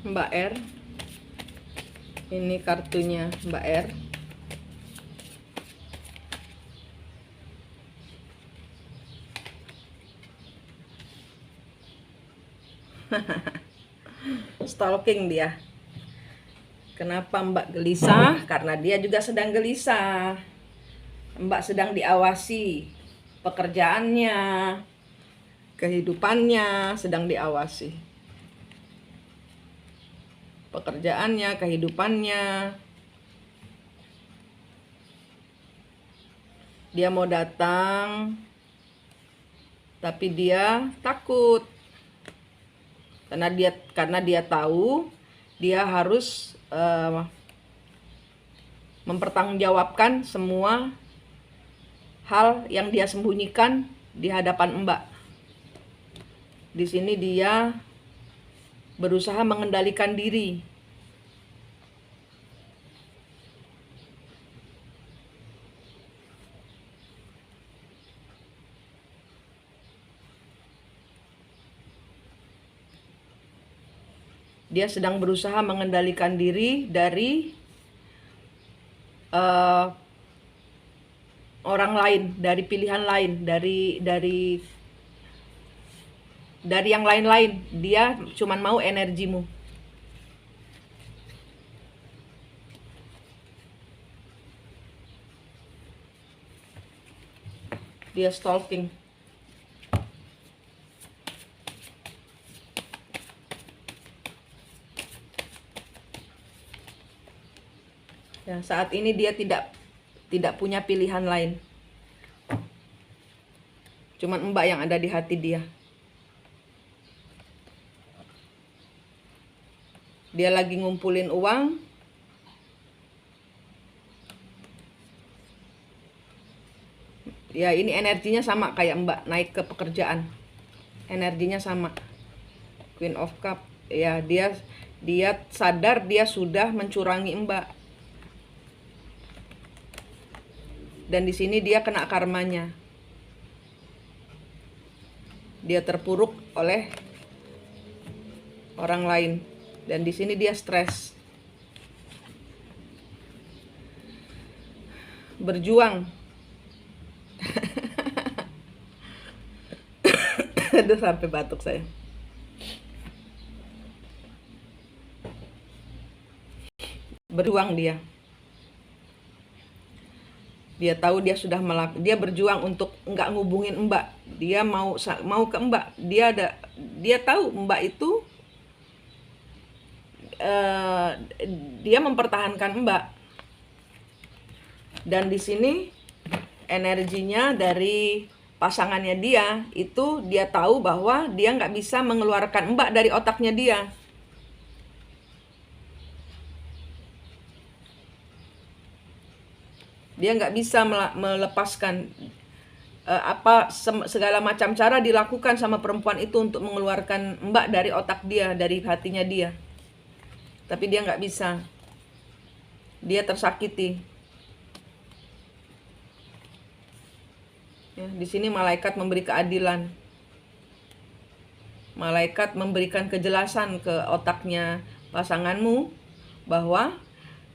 Mbak R. Ini kartunya Mbak R. Stalking dia. Kenapa Mbak gelisah? Karena dia juga sedang gelisah. Mbak sedang diawasi. Pekerjaannya, kehidupannya sedang diawasi. Pekerjaannya, kehidupannya. Dia mau datang, tapi dia takut. Karena dia tahu dia harus mempertanggungjawabkan semua hal yang dia sembunyikan di hadapan Mbak. Di sini dia berusaha mengendalikan diri. Dia sedang berusaha mengendalikan diri dari orang lain, dari pilihan lain, dari yang lain-lain. Dia cuman mau energimu. Dia stalking. Ya, saat ini dia tidak punya pilihan lain. Cuman Mbak yang ada di hati dia. Dia lagi ngumpulin uang. Ya, ini energinya sama kayak Mbak naik ke pekerjaan. Energinya sama. Queen of Cup. Ya, dia sadar dia sudah mencurangi Mbak. Dan di sini dia kena karmanya. Dia terpuruk oleh orang lain. Dan di sini dia stres. Berjuang. Aduh, sampai batuk saya. Berjuang dia. Dia tahu dia sudah dia berjuang untuk nggak ngubungin Mbak. Dia mau ke Mbak. Dia tahu Mbak itu dia mempertahankan Mbak. Dan di sini energinya dari pasangannya dia itu, dia tahu bahwa dia nggak bisa mengeluarkan Mbak dari otaknya dia. Dia nggak bisa melepaskan segala macam cara dilakukan sama perempuan itu untuk mengeluarkan Mbak dari otak dia, dari hatinya dia. Tapi dia nggak bisa. Dia tersakiti. Ya, di sini malaikat memberi keadilan. Malaikat memberikan kejelasan ke otaknya pasanganmu bahwa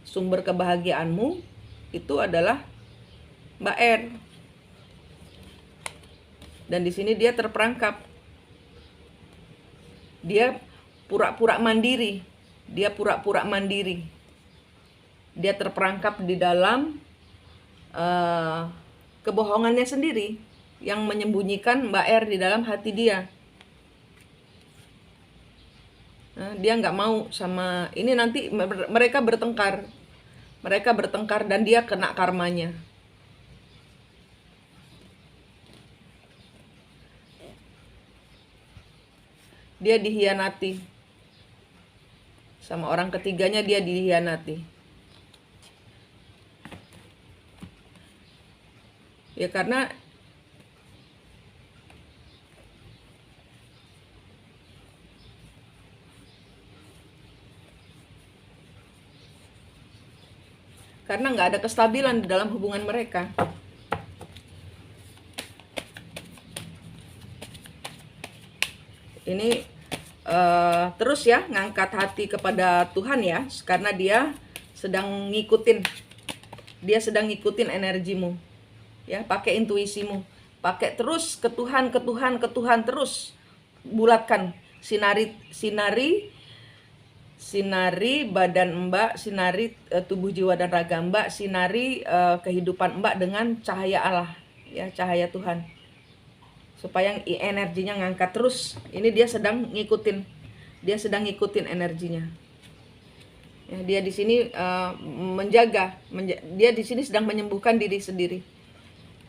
sumber kebahagiaanmu itu adalah Mbak R. Dan di sini dia terperangkap. Dia pura-pura mandiri. Dia terperangkap di dalam kebohongannya sendiri yang menyembunyikan Mbak R di dalam hati dia. Nah, dia nggak mau sama ini, nanti mereka bertengkar dan dia kena karmanya. Dia dihianati sama orang ketiganya, dia dihianati. Ya karena nggak ada kestabilan di dalam hubungan mereka. Ini terus ya ngangkat hati kepada Tuhan ya, karena dia sedang ngikutin energimu ya, pakai intuisimu, pakai terus ke Tuhan, terus bulatkan, sinari badan Mbak, sinari tubuh jiwa dan raga Mbak, sinari kehidupan Mbak dengan cahaya Allah ya, cahaya Tuhan, supaya energinya ngangkat terus. Ini dia sedang ngikutin energinya ya. Dia di sini dia di sini sedang menyembuhkan diri sendiri.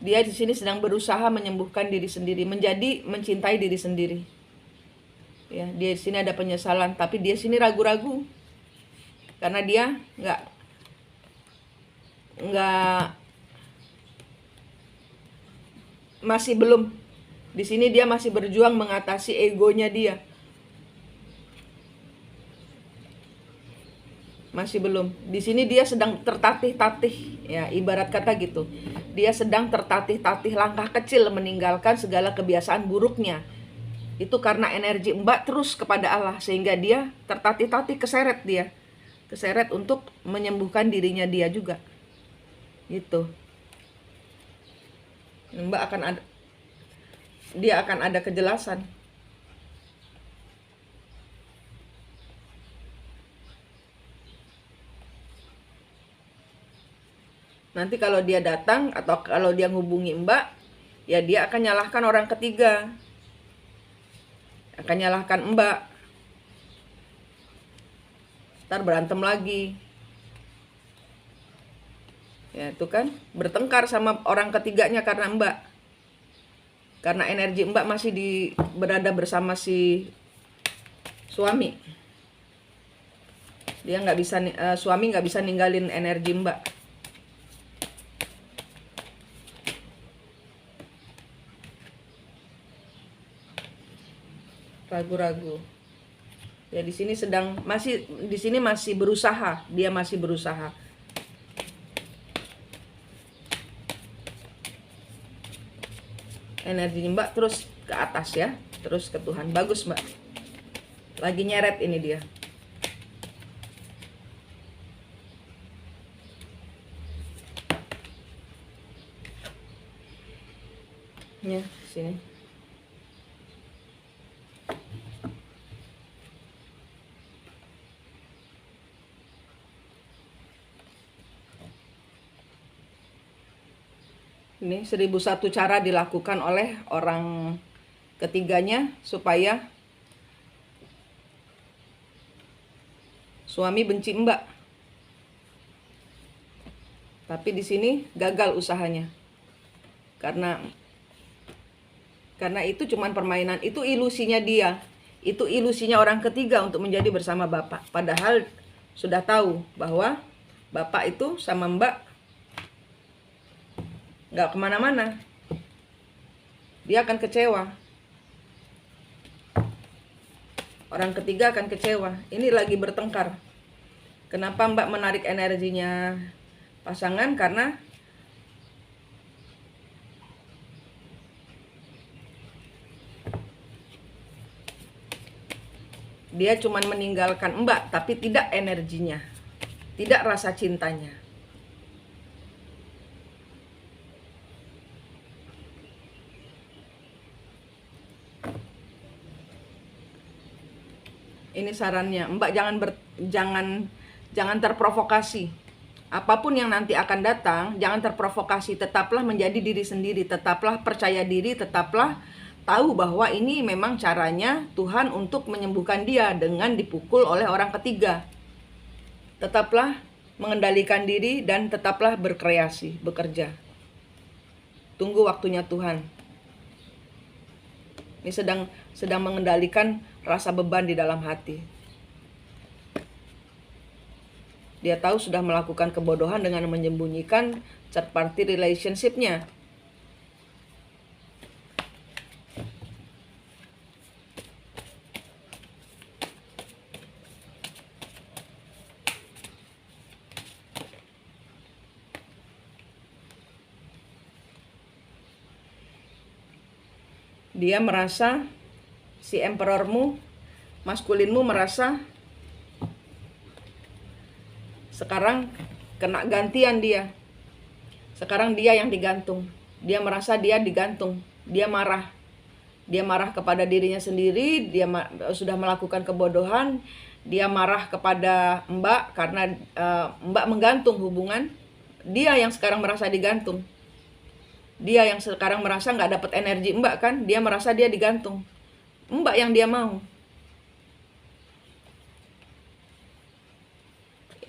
Dia di sini sedang berusaha menyembuhkan diri sendiri, mencintai diri sendiri. Ya, dia di sini ada penyesalan, tapi dia sini ragu-ragu karena dia masih belum. Di sini dia masih berjuang mengatasi egonya dia. Masih belum. Di sini dia sedang tertatih-tatih ya, ibarat kata gitu. Dia sedang tertatih-tatih langkah kecil meninggalkan segala kebiasaan buruknya. Itu karena energi Mbak terus kepada Allah, sehingga dia tertatih-tatih, keseret untuk menyembuhkan dirinya dia juga. Gitu. Mbak akan ada kejelasan. Nanti kalau dia datang atau kalau dia ngubungi Mbak, ya dia akan nyalahkan orang ketiga. Akan nyalahkan Mbak. Ntar berantem lagi. Ya itu kan, bertengkar sama orang ketiganya karena Mbak. Karena energi Mbak masih berada bersama si suami. Dia suami nggak bisa ninggalin energi Mbak. Ragu-ragu. Ya di sini masih berusaha, dia masih berusaha. Energi Mbak terus ke atas ya, terus ke Tuhan. Bagus Mbak. Lagi nyeret ini dia. Ya, sini. Ini 1001 cara dilakukan oleh orang ketiganya supaya suami benci Mbak. Tapi di sini gagal usahanya. Karena itu cuman permainan, itu ilusinya dia. Itu ilusinya orang ketiga untuk menjadi bersama Bapak. Padahal sudah tahu bahwa Bapak itu sama Mbak nggak kemana-mana. Dia akan kecewa. Orang ketiga akan kecewa. Ini lagi bertengkar. Kenapa Mbak menarik energinya pasangan? Karena dia cuman meninggalkan Mbak, tapi tidak energinya, tidak rasa cintanya. Ini sarannya, Mbak jangan terprovokasi. Apapun yang nanti akan datang, jangan terprovokasi. Tetaplah menjadi diri sendiri, tetaplah percaya diri, tetaplah tahu bahwa ini memang caranya Tuhan untuk menyembuhkan dia dengan dipukul oleh orang ketiga. Tetaplah mengendalikan diri dan tetaplah berkreasi, bekerja. Tunggu waktunya Tuhan. Ini sedang mengendalikan rasa beban di dalam hati. Dia tahu sudah melakukan kebodohan dengan menyembunyikan third party relationship-nya. Dia merasa si emperormu maskulinmu merasa sekarang kena gantian dia. Sekarang dia yang digantung. Dia merasa dia digantung. Dia marah. Dia marah kepada dirinya sendiri. Dia sudah melakukan kebodohan. Dia marah kepada Mbak karena Mbak menggantung hubungan. Dia yang sekarang merasa digantung. Dia yang sekarang merasa nggak dapat energi Mbak kan. Dia merasa dia digantung. Mbak yang dia mau.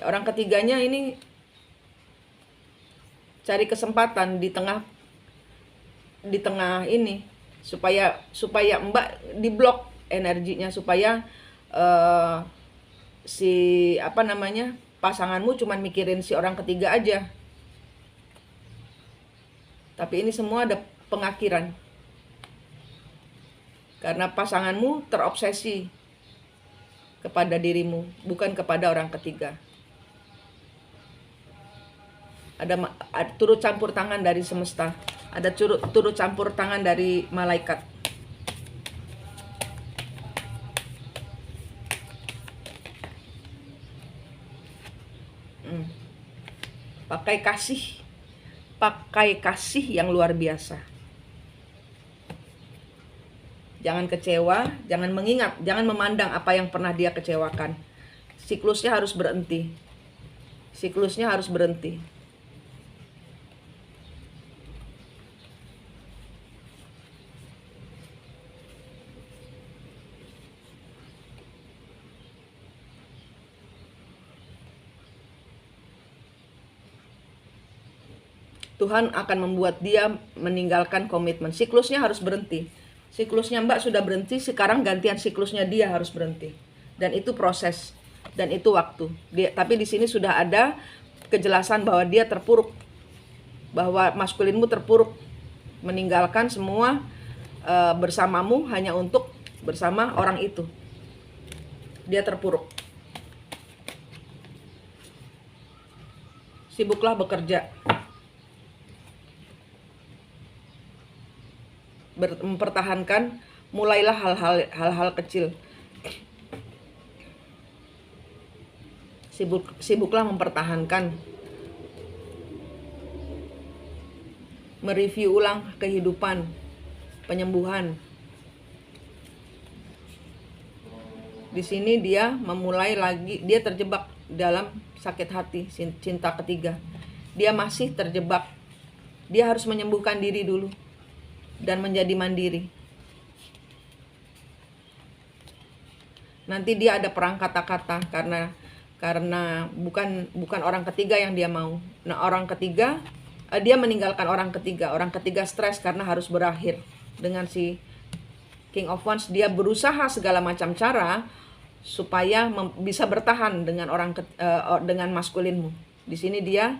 Orang ketiganya ini cari kesempatan di tengah ini supaya Mbak diblok energinya, supaya pasanganmu cuman mikirin si orang ketiga aja. Tapi ini semua ada pengakhiran karena pasanganmu terobsesi kepada dirimu, bukan kepada orang ketiga. Ada turut campur tangan dari semesta, ada turut campur tangan dari malaikat. Pakai kasih yang luar biasa. Jangan kecewa, jangan mengingat, jangan memandang apa yang pernah dia kecewakan. Siklusnya harus berhenti. Tuhan akan membuat dia meninggalkan komitmen. Siklusnya harus berhenti. Siklusnya Mbak sudah berhenti, sekarang gantian siklusnya dia harus berhenti. Dan itu proses, dan itu waktu. Tapi di sini sudah ada kejelasan bahwa dia terpuruk. Bahwa maskulinmu terpuruk. Meninggalkan semua bersamamu hanya untuk bersama orang itu. Dia terpuruk. Sibuklah bekerja. Mempertahankan, mulailah hal-hal kecil. Sibuklah mempertahankan, mereview ulang kehidupan, penyembuhan. Di sini dia memulai lagi, dia terjebak dalam sakit hati, cinta ketiga. Dia masih terjebak. Dia harus menyembuhkan diri dulu dan menjadi mandiri. Nanti dia ada perang kata-kata karena bukan orang ketiga yang dia mau. Nah, orang ketiga dia meninggalkan orang ketiga. Orang ketiga stres karena harus berakhir dengan si King of Wands. Dia berusaha segala macam cara supaya bisa bertahan dengan dengan maskulinmu. Di sini dia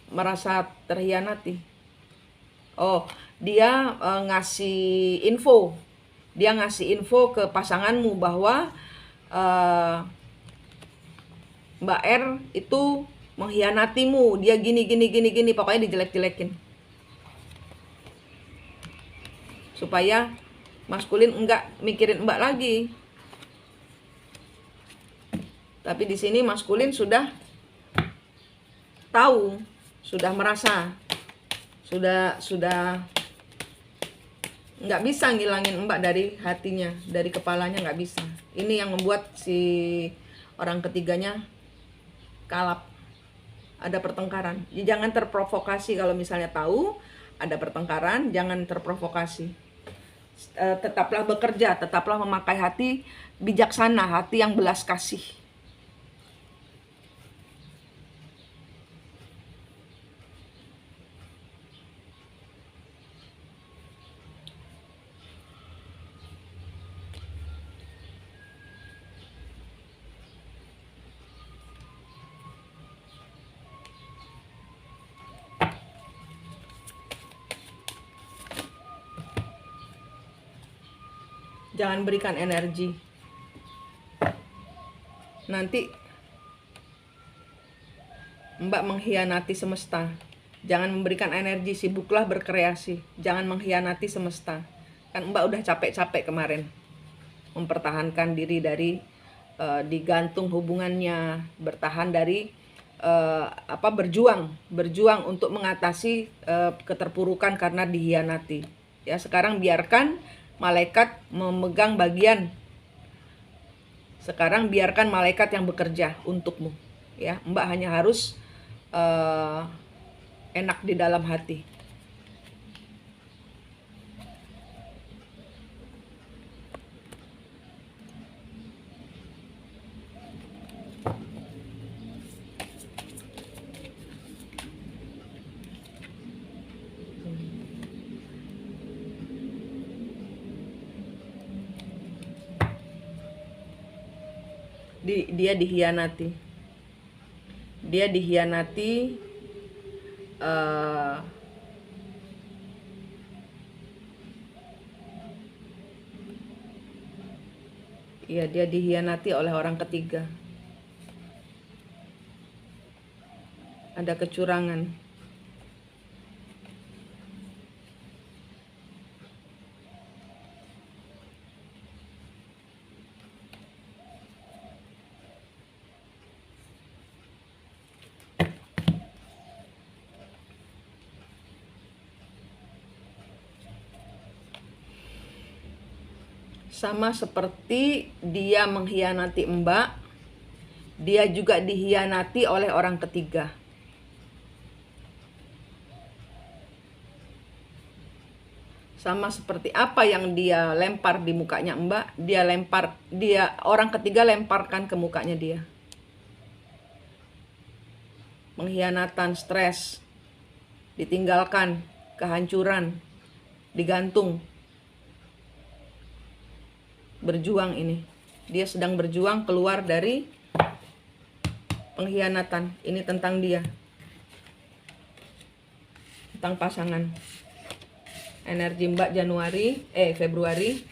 merasa terhianati. Dia ngasih info. Dia ngasih info ke pasanganmu bahwa Mbak R itu mengkhianatimu. Dia gini, pokoknya dijelek-jelekin. Supaya maskulin enggak mikirin Mbak lagi. Tapi di sini maskulin sudah tahu, sudah merasa, sudah nggak bisa ngilangin Mbak dari hatinya, dari kepalanya, nggak bisa. Ini yang membuat si orang ketiganya kalap. Ada pertengkaran. Jangan terprovokasi kalau misalnya tahu ada pertengkaran, jangan terprovokasi. Tetaplah bekerja, tetaplah memakai hati bijaksana, hati yang belas kasih. Jangan berikan energi. Nanti Mbak mengkhianati semesta. Jangan memberikan energi, sibuklah berkreasi. Jangan mengkhianati semesta. Kan Mbak udah capek-capek kemarin. mempertahankan diri dari digantung hubungannya, bertahan dari berjuang untuk mengatasi keterpurukan karena dikhianati. Ya, sekarang biarkan malaikat memegang bagian. Sekarang biarkan malaikat yang bekerja untukmu. Ya, Mbak hanya harus enak di dalam hati. Dia dikhianati. Dia dikhianati ya, dia dikhianati oleh orang ketiga. Ada kecurangan. Sama seperti dia mengkhianati Mbak, dia juga dikhianati oleh orang ketiga. Sama seperti apa yang dia lempar di mukanya Mbak, orang ketiga lemparkan ke mukanya dia. Pengkhianatan, stres, ditinggalkan, kehancuran, digantung. Berjuang ini. Dia sedang berjuang keluar dari pengkhianatan. Ini tentang dia. Tentang pasangan. Energi Mbak Februari.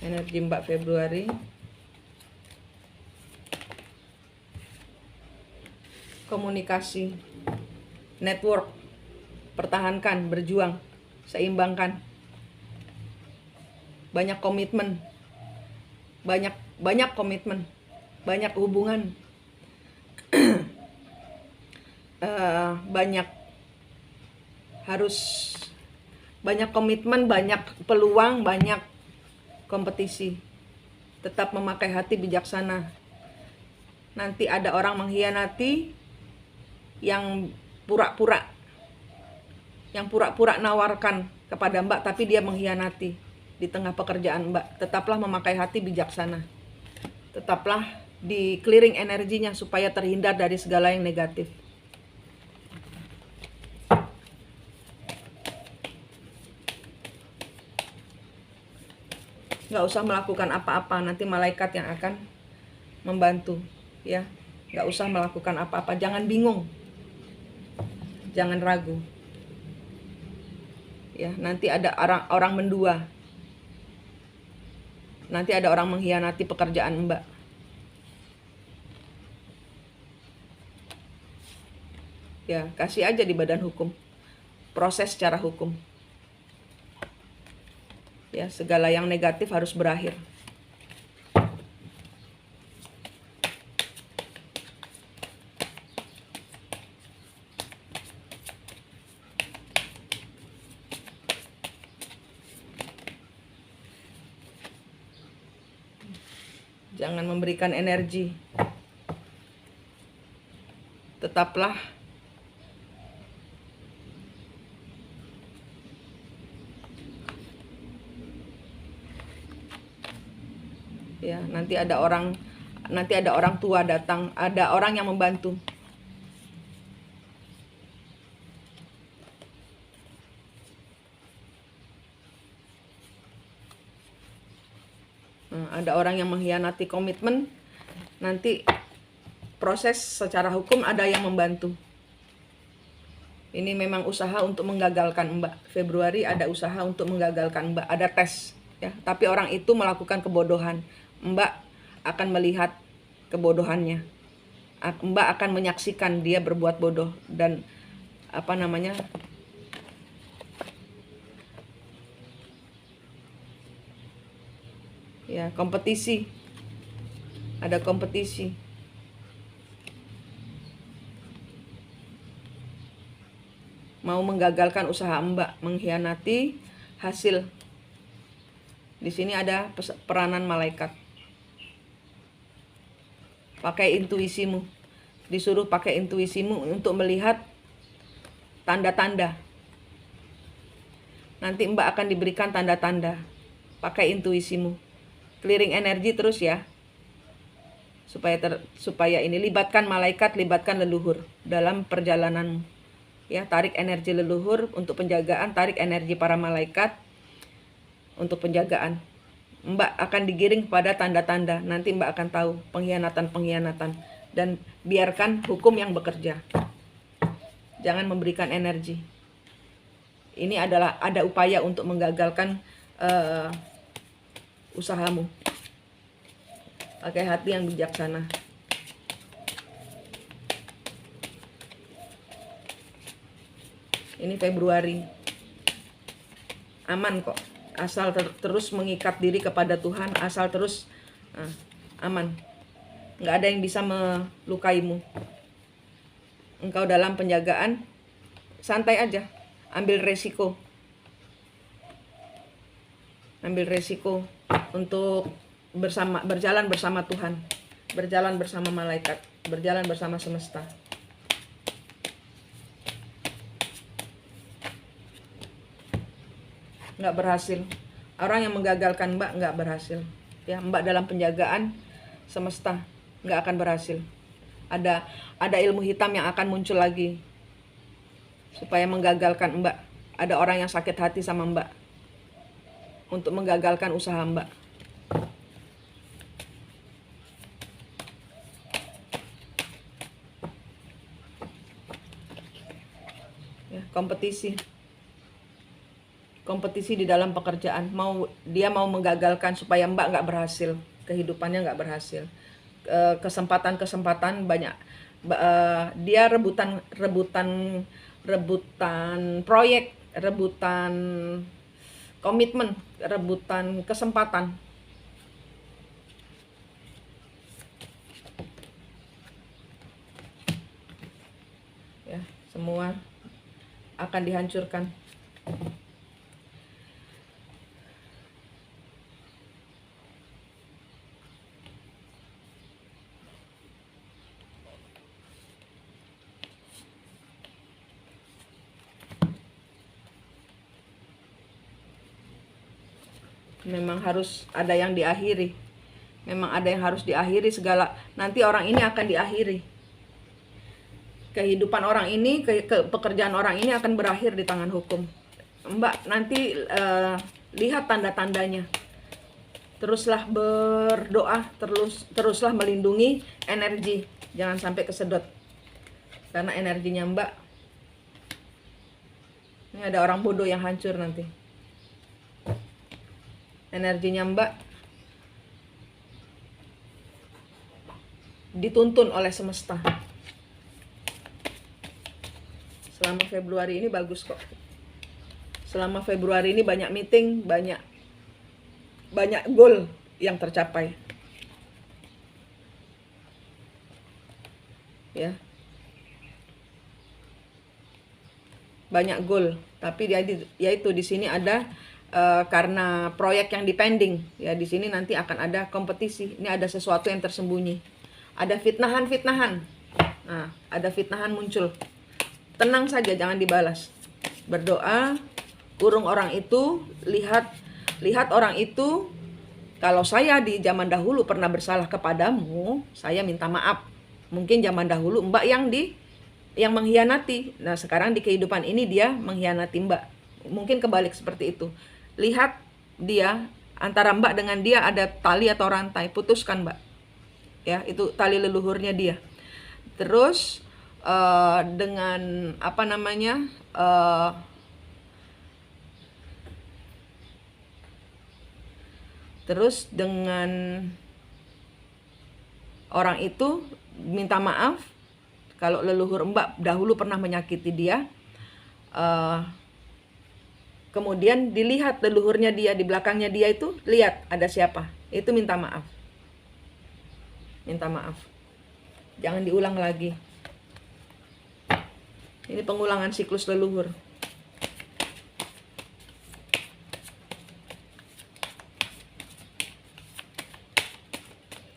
Energi Mbak Februari. Komunikasi. Network. Pertahankan, berjuang, seimbangkan. Banyak komitmen, banyak komitmen, banyak hubungan, banyak komitmen, banyak peluang, banyak kompetisi. Tetap memakai hati bijaksana. Nanti ada orang mengkhianati yang pura-pura nawarkan kepada Mbak, tapi dia mengkhianati. Di tengah pekerjaan Mbak, tetaplah memakai hati bijaksana. Tetaplah di clearing energinya supaya terhindar dari segala yang negatif. Nggak usah melakukan apa-apa, nanti malaikat yang akan membantu. Ya, nggak usah melakukan apa-apa, jangan bingung, jangan ragu. Ya, nanti ada orang mendua. Nanti ada orang mengkhianati pekerjaan Mbak. Ya, kasih aja di badan hukum. Proses secara hukum. Ya, segala yang negatif harus berakhir. Jangan memberikan energi. Tetaplah ya, nanti ada orang tua datang, ada orang yang membantu. Ada orang yang mengkhianati komitmen, nanti proses secara hukum ada yang membantu. Ini memang usaha untuk menggagalkan Mbak. Februari ada usaha untuk menggagalkan Mbak, ada tes ya, tapi orang itu melakukan kebodohan. Mbak akan melihat kebodohannya. Mbak akan menyaksikan dia berbuat bodoh dan Ya, kompetisi. Ada kompetisi. Mau menggagalkan usaha Mbak, mengkhianati hasil. Di sini ada peranan malaikat. Pakai intuisimu. Disuruh pakai intuisimu untuk melihat tanda-tanda. Nanti Mbak akan diberikan tanda-tanda. Pakai intuisimu. Clearing energi terus ya. Supaya ini libatkan malaikat, libatkan leluhur dalam perjalananmu. Ya, tarik energi leluhur untuk penjagaan, tarik energi para malaikat untuk penjagaan. Mbak akan digiring pada tanda-tanda. Nanti Mbak akan tahu pengkhianatan-pengkhianatan. Dan biarkan hukum yang bekerja. Jangan memberikan energi. Ini adalah ada upaya untuk menggagalkan usahamu. Pakai hati yang bijaksana. Ini Februari. Aman kok. Asal terus mengikat diri kepada Tuhan. Asal terus aman. Nggak ada yang bisa melukaimu. Engkau dalam penjagaan. Santai aja. Ambil resiko. Ambil resiko untuk berjalan bersama Tuhan. Berjalan bersama malaikat. Berjalan bersama semesta. Nggak berhasil. Orang yang menggagalkan Mbak nggak berhasil. Ya, Mbak dalam penjagaan semesta nggak akan berhasil. Ada ilmu hitam yang akan muncul lagi supaya menggagalkan Mbak. Ada orang yang sakit hati sama Mbak untuk menggagalkan usaha Mbak. Ya, kompetisi di dalam pekerjaan. Dia mau menggagalkan supaya Mbak nggak berhasil, kehidupannya nggak berhasil. Kesempatan banyak. Dia rebutan proyek, rebutan komitmen, rebutan kesempatan. Ya, semua akan dihancurkan. Memang harus ada yang diakhiri. Memang ada yang harus diakhiri segala. Nanti orang ini akan diakhiri. Kehidupan orang ini, pekerjaan orang ini akan berakhir di tangan hukum. Mbak nanti lihat tanda-tandanya. Teruslah berdoa, teruslah melindungi energi. Jangan sampai kesedot. Karena energinya Mbak. Ini ada orang bodoh yang hancur nanti. Energinya Mbak dituntun oleh semesta. Selama Februari ini bagus kok. Selama Februari ini banyak meeting, banyak goal yang tercapai. Ya. Banyak goal, tapi yaitu di sini ada karena proyek yang dipending, ya di sini nanti akan ada kompetisi. Ini ada sesuatu yang tersembunyi, ada fitnahan. Nah, ada fitnahan muncul. Tenang saja, jangan dibalas. Berdoa, kurung orang itu, lihat orang itu. Kalau saya di zaman dahulu pernah bersalah kepadamu, saya minta maaf. Mungkin zaman dahulu Mbak yang mengkhianati. Nah, sekarang di kehidupan ini dia mengkhianati Mbak. Mungkin kebalik seperti itu. Lihat dia, antara Mbak dengan dia ada tali atau rantai, putuskan Mbak. Ya, itu tali leluhurnya dia. Terus dengan terus dengan orang itu minta maaf kalau leluhur Mbak dahulu pernah menyakiti dia. kemudian dilihat leluhurnya dia, di belakangnya dia itu lihat ada siapa, itu minta maaf. Minta maaf, jangan diulang lagi. Ini pengulangan siklus leluhur.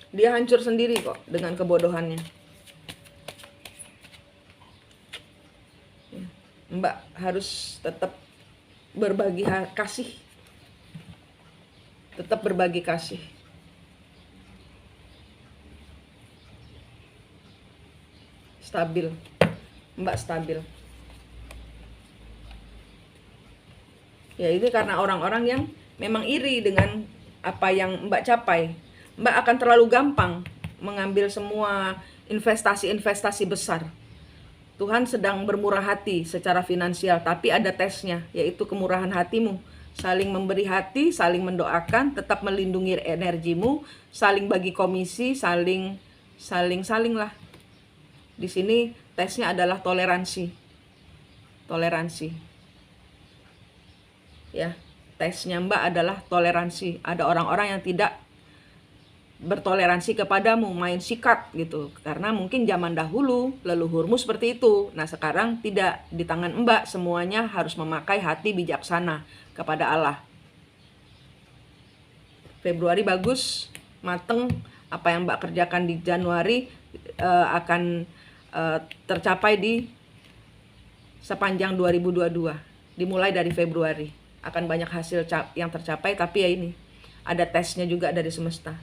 Dia hancur sendiri kok dengan kebodohannya. Mbak harus tetap berbagi kasih. Tetap berbagi kasih. Stabil. Mbak stabil. Ya ini karena orang-orang yang memang iri dengan apa yang Mbak capai. Mbak akan terlalu gampang mengambil semua investasi-investasi besar. Tuhan sedang bermurah hati secara finansial, tapi ada tesnya, yaitu kemurahan hatimu. Saling memberi hati, saling mendoakan, tetap melindungi energimu, saling bagi komisi, saling lah. Di sini tesnya adalah toleransi. Toleransi. Ya, tesnya Mbak adalah toleransi. Ada orang-orang yang tidak bertoleransi kepadamu, main sikat gitu. Karena mungkin zaman dahulu leluhurmu seperti itu. Nah, sekarang tidak, di tangan Mbak semuanya harus memakai hati bijaksana kepada Allah. Februari bagus, mateng. Apa yang Mbak kerjakan di Januari akan tercapai di sepanjang 2022. Dimulai dari Februari akan banyak hasil yang tercapai, tapi ya ini ada tesnya juga dari semesta.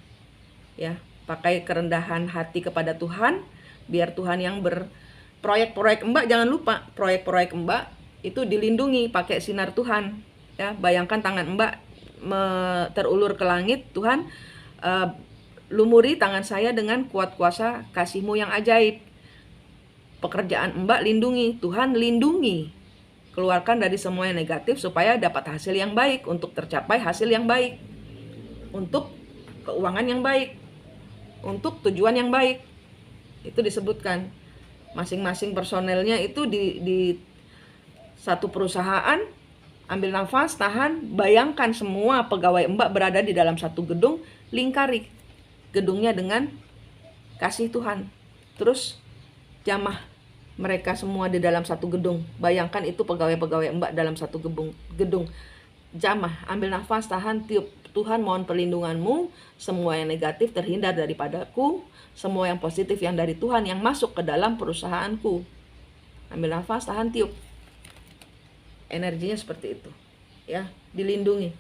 Ya, pakai kerendahan hati kepada Tuhan, biar Tuhan yang proyek-proyek Mbak, jangan lupa proyek-proyek Mbak itu dilindungi pakai sinar Tuhan. Ya, bayangkan tangan Mbak terulur ke langit, Tuhan lumuri tangan saya dengan kuat kuasa kasih-Mu yang ajaib. Pekerjaan Mbak lindungi, Tuhan lindungi. Keluarkan dari semua yang negatif supaya dapat hasil yang baik, untuk tercapai hasil yang baik, untuk keuangan yang baik, untuk tujuan yang baik. Itu disebutkan masing-masing personelnya itu di satu perusahaan. Ambil nafas, tahan, bayangkan semua pegawai Mbak berada di dalam satu gedung, lingkari gedungnya dengan kasih Tuhan. Terus jamah mereka semua di dalam satu gedung. Bayangkan itu pegawai-pegawai Mbak dalam satu gedung. Jamah, ambil nafas, tahan, tiup. Tuhan, mohon perlindungan-Mu, semua yang negatif terhindar daripadaku, semua yang positif yang dari Tuhan yang masuk ke dalam perusahaanku. Ambil nafas, tahan, tiup. Energinya seperti itu. Ya, dilindungi.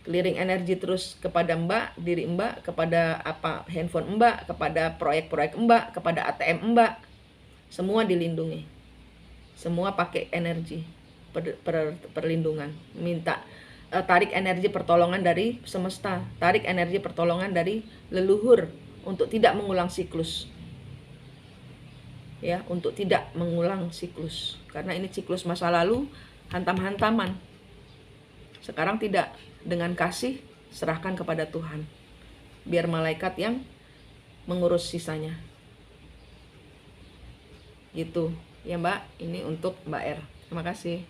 Clearing energi terus kepada Mbak, diri Mbak, kepada handphone Mbak, kepada proyek-proyek Mbak, kepada ATM Mbak. Semua dilindungi. Semua pakai energi perlindungan. Minta tarik energi pertolongan dari semesta, tarik energi pertolongan dari leluhur untuk tidak mengulang siklus. Ya, untuk tidak mengulang siklus. Karena ini siklus masa lalu, hantam-hantaman. Sekarang tidak, dengan kasih serahkan kepada Tuhan. Biar malaikat yang mengurus sisanya. Gitu. Ya Mbak, ini untuk Mbak R. Terima kasih.